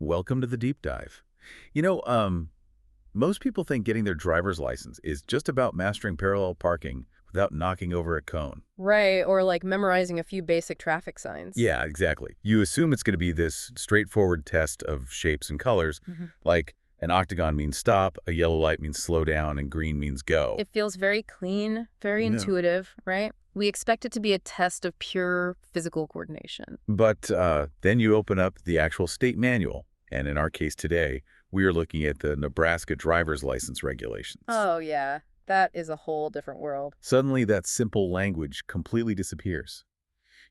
Welcome to the deep dive. You know, most people think getting their driver's license is just about mastering parallel parking without knocking over a cone. Right, or like memorizing a few basic traffic signs. Yeah, exactly. You assume it's going to be this straightforward test of shapes and colors, Mhm. like an octagon means stop, a yellow light means slow down, and green means go. It feels very clean, very No. intuitive, right? We expect it to be a test of pure physical coordination. But then you open up the actual state manual, and in our case today, we are looking at the Nebraska driver's license regulations. Oh, yeah. That is a whole different world. Suddenly, that simple language completely disappears.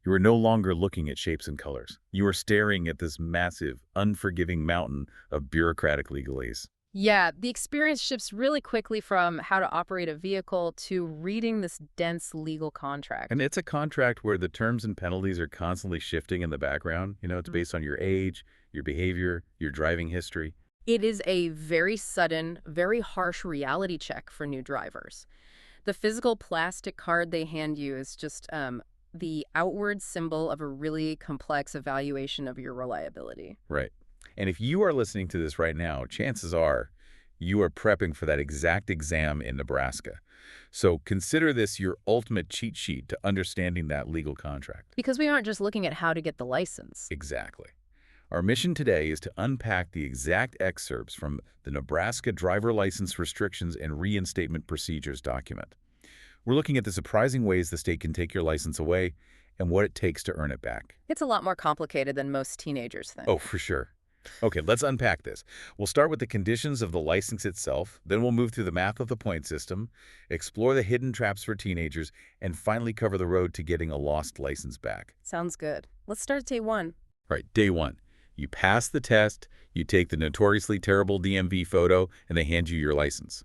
You are no longer looking at shapes and colors. You are staring at this massive, unforgiving mountain of bureaucratic legalese. Yeah, the experience shifts really quickly from how to operate a vehicle to reading this dense legal And contract. it's a contract where the terms and penalties are constantly shifting in the background. It's Mm. based on your age, your behavior, your driving history. It is a very sudden, very harsh reality check for new drivers. The physical plastic card they hand you is just the outward symbol of a really complex evaluation of your reliability. Right. And if you are listening to this right now, chances are you are prepping for that exact exam in Nebraska. So consider this your ultimate cheat sheet to understanding that legal contract. Because we aren't just looking at how to get the license. Exactly. Our mission today is to unpack the exact excerpts from the Nebraska Driver License Restrictions and Reinstatement Procedures document. We're looking at the surprising ways the state can take your license away and what it takes to earn it back. It's a lot more complicated than most teenagers Oh, think. for sure. Okay, let's unpack this. We'll start with the conditions of the license itself, then we'll move through the math of the point system, explore the hidden traps for teenagers, and finally cover the road to getting a lost license back. Sounds good. Let's start at day one. All right, day one. You pass the test, you take the notoriously terrible DMV photo, and they hand you your license.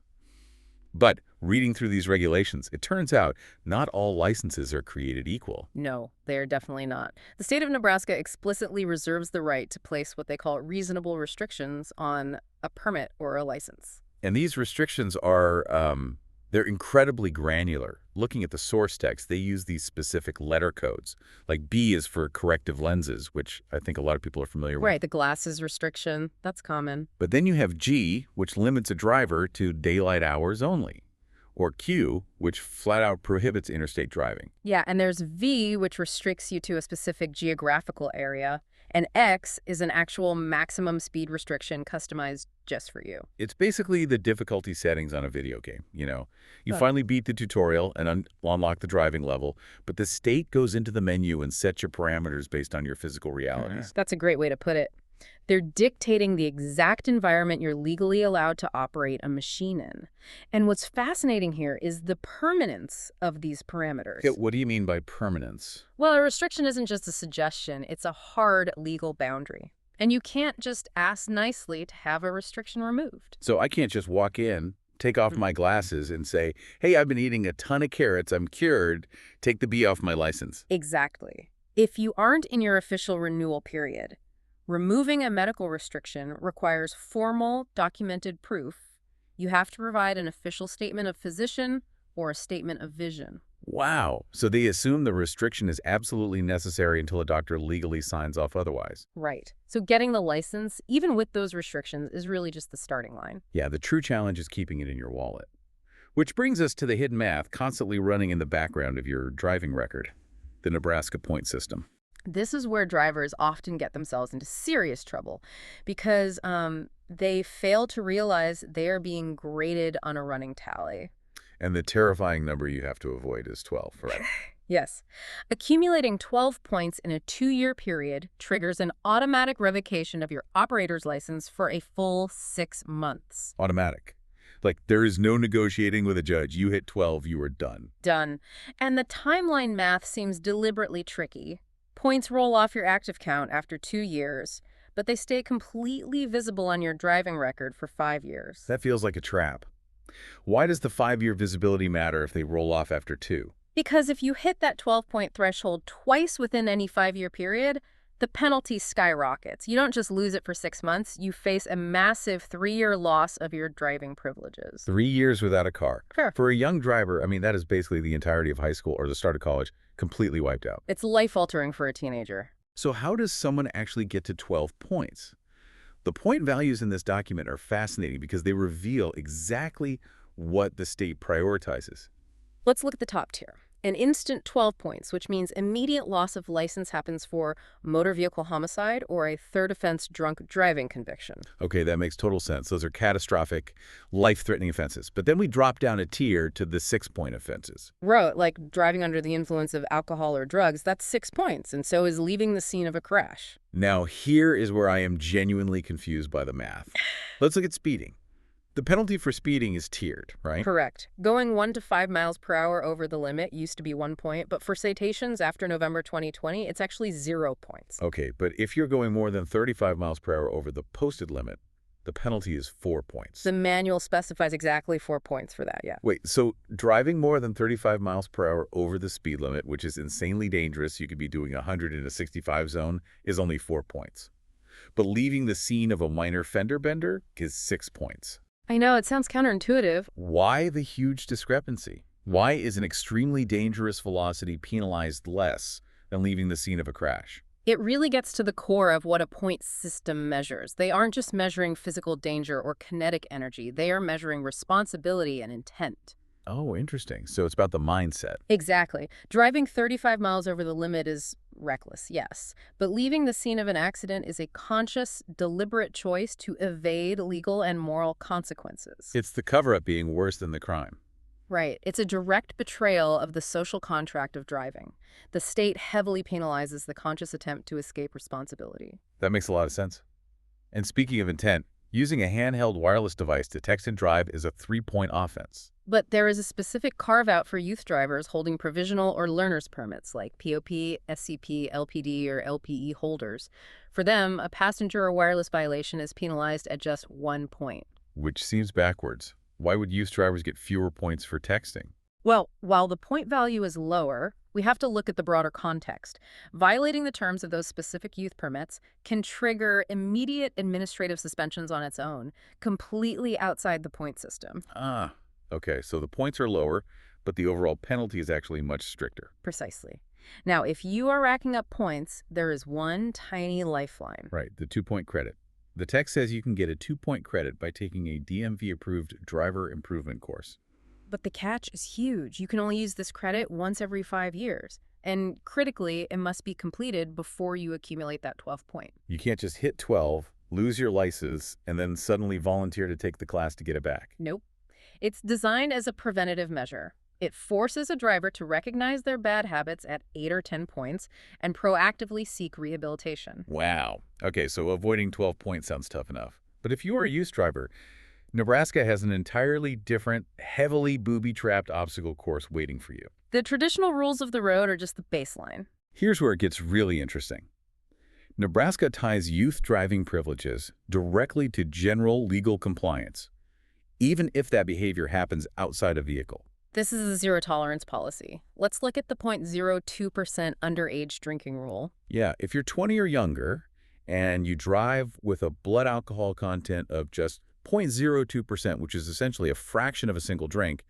But reading through these regulations, it turns out not all licenses are created equal. No, they are definitely not. The state of Nebraska explicitly reserves the right to place what they call reasonable restrictions on a permit or a license. And these restrictions are, they're incredibly granular. Looking at the source text, they use these specific letter codes. Like B is for corrective lenses, which I think a lot of people are familiar with. Right, the glasses restriction, that's common. But then you have G, which limits a driver to daylight hours only. Or Q, which flat out prohibits interstate driving. Yeah, and there's V, which restricts you to a specific geographical area, and X is an actual maximum speed restriction customized just for you. It's basically the difficulty settings on a video game. You Huh. finally beat the tutorial and unlock the driving level, but the state goes into the menu and sets your parameters based on your physical realities. That's a great way to put it. They're dictating the exact environment you're legally allowed to operate a machine in. And what's fascinating here is the permanence of these parameters. Okay, what do you mean by permanence? Well, a restriction isn't just a suggestion, it's a hard legal boundary. And you can't just ask nicely to have a restriction removed. So I can't just walk in, take off my glasses, and say, hey, I've been eating a ton of carrots, I'm cured, take the B off my license. Exactly. If you aren't in your official renewal period, removing a medical restriction requires formal, documented proof. You have to provide an official statement of physician or a statement of vision. Wow. So they assume the restriction is absolutely necessary until a doctor legally signs off otherwise. Right. So getting the license, even with those restrictions, is really just the starting line. Yeah, the true challenge is keeping it in your wallet. Which brings us to the hidden math constantly running in the background of your driving record, the Nebraska point system. This is where drivers often get themselves into serious trouble because they fail to realize they are being graded on a running tally. And the terrifying number you have to avoid is 12, right? Yes. Accumulating 12 points in a 2-year period triggers an automatic revocation of your operator's license for a full 6 months. Automatic. Like, there is no negotiating with a judge. You hit 12, you are done. Done. And the timeline math seems deliberately tricky. Points roll off your active count after 2 years, but they stay completely visible on your driving record for 5 years. That feels like a trap. Why does the 5-year visibility matter if they roll off after 2? Because if you hit that 12-point threshold twice within any 5-year period, the penalty skyrockets. You don't just lose it for 6 months, you face a massive 3-year loss of your driving privileges. 3 years without a car. Sure. For a young driver, I mean, that is basically the entirety of high school or the start of college, completely wiped out. It's life-altering for a teenager. So how does someone actually get to 12 points? The point values in this document are fascinating because they reveal exactly what the state prioritizes. Let's look at the top tier. An instant 12 points, which means immediate loss of license happens for motor vehicle homicide or a third offense drunk driving conviction. Okay, that makes total sense. Those are catastrophic, life-threatening offenses. But then we drop down a tier to the 6-point offenses. Right, like driving under the influence of alcohol or drugs, that's 6 points, and so is leaving the scene of a crash. Now, here is where I am genuinely confused by the math. Let's look at speeding. The penalty for speeding is tiered, right? Correct. Going 1 to 5 miles per hour over the limit used to be 1 point, but for citations after November 2020, it's actually 0 points. Okay, but if you're going more than 35 miles per hour over the posted limit, the penalty is 4 points. The manual specifies exactly 4 points for that, yeah. Wait, so driving more than 35 miles per hour over the speed limit, which is insanely dangerous, you could be doing 100 in a 65 zone, is only 4 points. But leaving the scene of a minor fender bender is 6 points. I know, it sounds counterintuitive. Why the huge discrepancy? Why is an extremely dangerous velocity penalized less than leaving the scene of a crash? It really gets to the core of what a point system measures. They aren't just measuring physical danger or kinetic energy. They are measuring responsibility and intent. Oh, interesting. So it's about the mindset. Exactly. Driving 35 miles over the limit is reckless, yes. But leaving the scene of an accident is a conscious, deliberate choice to evade legal and moral consequences. It's the cover-up being worse than the crime. Right. It's a direct betrayal of the social contract of driving. The state heavily penalizes the conscious attempt to escape responsibility. That makes a lot of sense. And speaking of intent, using a handheld wireless device to text and drive is a 3-point offense. But there is a specific carve-out for youth drivers holding provisional or learner's permits like POP, SCP, LPD, or LPE holders. For them, a passenger or wireless violation is penalized at just 1 point. Which seems backwards. Why would youth drivers get fewer points for texting? Well, while the point value is lower, we have to look at the broader context. Violating the terms of those specific youth permits can trigger immediate administrative suspensions on its own, completely outside the point system. Ah, okay, so the points are lower, but the overall penalty is actually much stricter. Precisely. Now, if you are racking up points, there is one tiny lifeline. Right, the 2-point credit. The text says you can get a 2-point credit by taking a DMV-approved driver improvement course. But the catch is huge. You can only use this credit once every 5 years. And critically, it must be completed before you accumulate that 12 point. You can't just hit 12, lose your license, and then suddenly volunteer to take the class to get it back. Nope. It's designed as a preventative measure. It forces a driver to recognize their bad habits at 8 or 10 points and proactively seek rehabilitation. Wow. Okay, so avoiding 12 points sounds tough enough. But if you are a youth driver, Nebraska has an entirely different, heavily booby-trapped obstacle course waiting for you. The traditional rules of the road are just the baseline. Here's where it gets really interesting. Nebraska ties youth driving privileges directly to general legal compliance, even if that behavior happens outside a vehicle. This is a zero-tolerance policy. Let's look at the 0.02% underage drinking rule. Yeah, if you're 20 or younger and you drive with a blood alcohol content of just 0.02%, which is essentially a fraction of a single drink,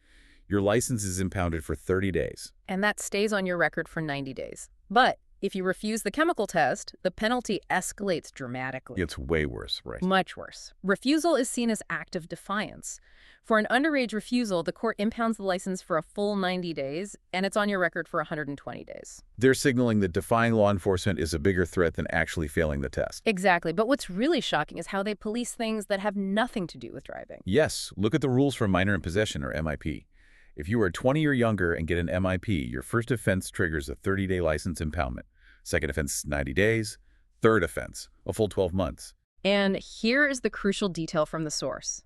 your license is impounded for 30 days. And that stays on your record for 90 days. But if you refuse the chemical test, the penalty escalates dramatically. It's way worse, right? Much worse. Refusal is seen as active defiance. For an underage refusal, the court impounds the license for a full 90 days, and it's on your record for 120 days. They're signaling that defying law enforcement is a bigger threat than actually failing the test. Exactly. But what's really shocking is how they police things that have nothing to do with driving. Yes, look at the rules for minor in possession, or MIP. If you are 20 or younger and get an MIP, your first offense triggers a 30-day license impoundment. Second offense, 90 days. Third offense, a full 12 months. And here is the crucial detail from the source.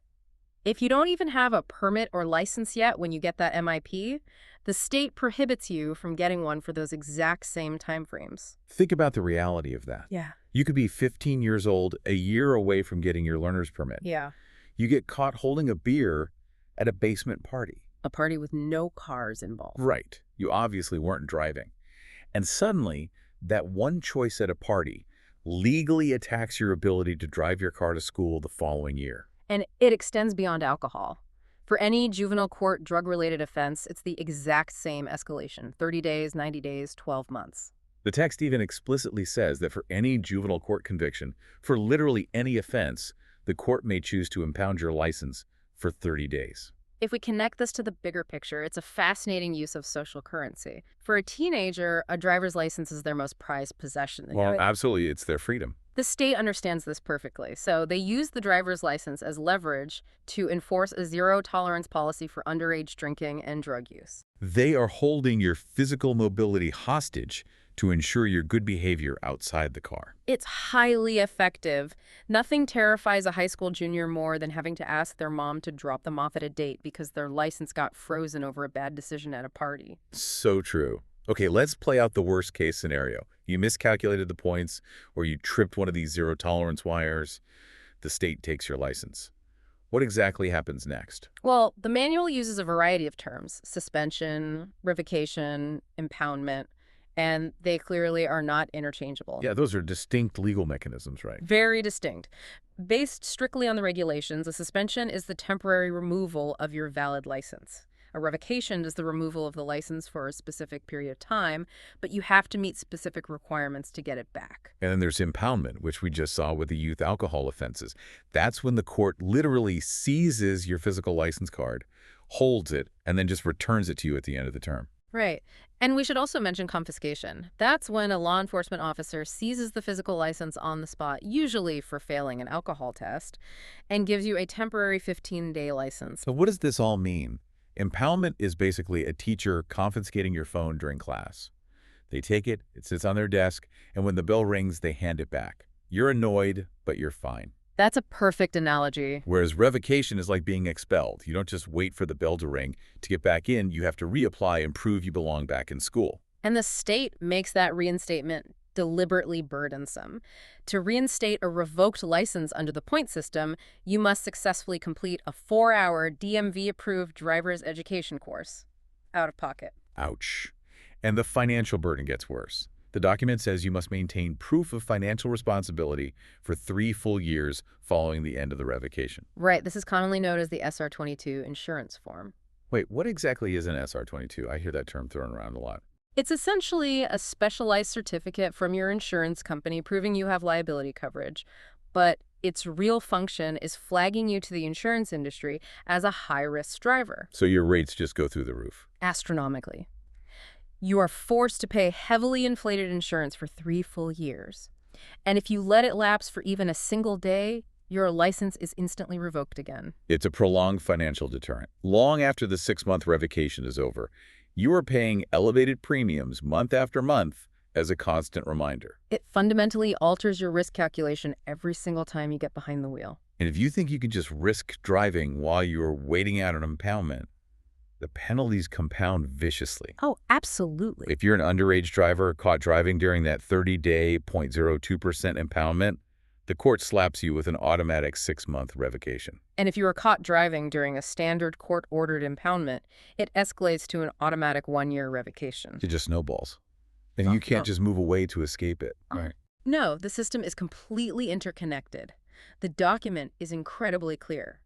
If you don't even have a permit or license yet when you get that MIP, the state prohibits you from getting one for those exact same timeframes. Think about the reality of that. Yeah. You could be 15 years old, a year away from getting your learner's permit. Yeah. You get caught holding a beer at a basement party. A party with no cars involved. Right. You obviously weren't driving. And suddenly, that one choice at a party legally attacks your ability to drive your car to school the following year. And it extends beyond alcohol. For any juvenile court drug-related offense, it's the exact same escalation. 30 days, 90 days, 12 months. The text even explicitly says that for any juvenile court conviction, for literally any offense, the court may choose to impound your license for 30 days. If we connect this to the bigger picture, it's a fascinating use of social currency. For a teenager, a driver's license is their most prized possession. Well, absolutely, it's their freedom. The state understands this perfectly, so they use the driver's license as leverage to enforce a zero-tolerance policy for underage drinking and drug use. They are holding your physical mobility hostage to ensure your good behavior outside the car. It's highly effective. Nothing terrifies a high school junior more than having to ask their mom to drop them off at a date because their license got frozen over a bad decision at a party. So true. Okay, let's play out the worst case scenario. You miscalculated the points, or you tripped one of these zero tolerance wires. The state takes your license. What exactly happens next? Well, the manual uses a variety of terms: suspension, revocation, impoundment, and they clearly are not interchangeable. Yeah, those are distinct legal mechanisms, right? Very distinct. Based strictly on the regulations, a suspension is the temporary removal of your valid license. A revocation is the removal of the license for a specific period of time, but you have to meet specific requirements to get it back. And then there's impoundment, which we just saw with the youth alcohol offenses. That's when the court literally seizes your physical license card, holds it, and then just returns it to you at the end of the term. Right. And we should also mention confiscation. That's when a law enforcement officer seizes the physical license on the spot, usually for failing an alcohol test, and gives you a temporary 15-day license. So what does this all mean? Impoundment is basically a teacher confiscating your phone during class. They take it, it sits on their desk, and when the bell rings, they hand it back. You're annoyed, but you're fine. That's a perfect analogy. Whereas revocation is like being expelled. You don't just wait for the bell to ring. To get back in, you have to reapply and prove you belong back in school. And the state makes that reinstatement deliberately burdensome. To reinstate a revoked license under the point system, you must successfully complete a 4-hour DMV-approved driver's education course. Out of pocket. Ouch. And the financial burden gets worse. The document says you must maintain proof of financial responsibility for 3 full years following the end of the revocation. Right. This is commonly known as the SR-22 insurance form. Wait, what exactly is an SR-22? I hear that term thrown around a lot. It's essentially a specialized certificate from your insurance company proving you have liability coverage, but its real function is flagging you to the insurance industry as a high-risk driver. So your rates just go through the roof. Astronomically. You are forced to pay heavily inflated insurance for 3 full years. And if you let it lapse for even a single day, your license is instantly revoked again. It's a prolonged financial deterrent. Long after the 6-month revocation is over, you are paying elevated premiums month after month as a constant reminder. It fundamentally alters your risk calculation every single time you get behind the wheel. And if you think you can just risk driving while you're waiting out an impoundment, the penalties compound viciously. Oh, absolutely. If you're an underage driver caught driving during that 30-day 0.02% impoundment, the court slaps you with an automatic 6-month revocation. And if you are caught driving during a standard court-ordered impoundment, it escalates to an automatic 1-year revocation. It just snowballs. And you can't just move away to escape it. Right. No, the system is completely interconnected. The document is incredibly clear.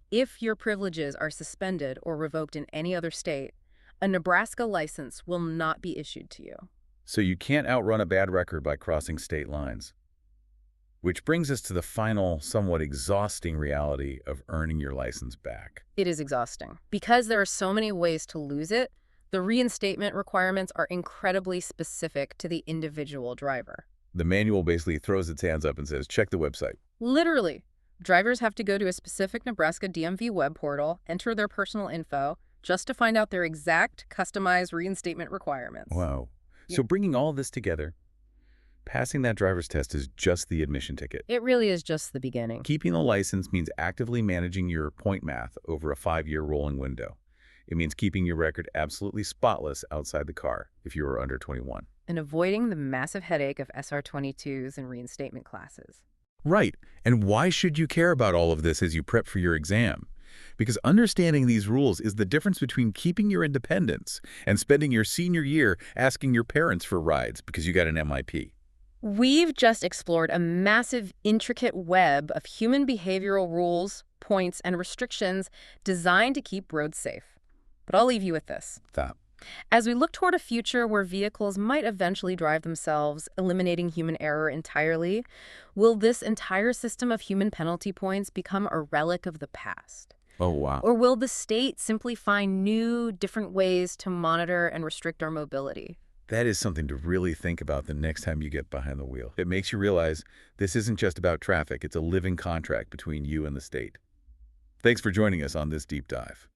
If your privileges are suspended or revoked in any other state, a Nebraska license will not be issued to you. So you can't outrun a bad record by crossing state lines. Which brings us to the final, somewhat exhausting reality of earning your license back. It is exhausting. Because there are so many ways to lose it, the reinstatement requirements are incredibly specific to the individual driver. The manual basically throws its hands up and says, check the website. Literally. Drivers have to go to a specific Nebraska DMV web portal, enter their personal info, just to find out their exact customized reinstatement requirements. Wow. So bringing all this together, passing that driver's test is just the admission ticket. It really is just the beginning. Keeping the license means actively managing your point math over a 5-year rolling window. It means keeping your record absolutely spotless outside the car if you are under 21. And avoiding the massive headache of SR-22s and reinstatement classes. Right. And why should you care about all of this as you prep for your exam? Because understanding these rules is the difference between keeping your independence and spending your senior year asking your parents for rides because you got an MIP. We've just explored a massive, intricate web of human behavioral rules, points, and restrictions designed to keep roads safe. But I'll leave you with this. As we look toward a future where vehicles might eventually drive themselves, eliminating human error entirely, will this entire system of human penalty points become a relic of the past? Oh, wow. Or will the state simply find new, different ways to monitor and restrict our mobility? That is something to really think about the next time you get behind the wheel. It makes you realize this isn't just about traffic, it's a living contract between you and the state. Thanks for joining us on this deep dive.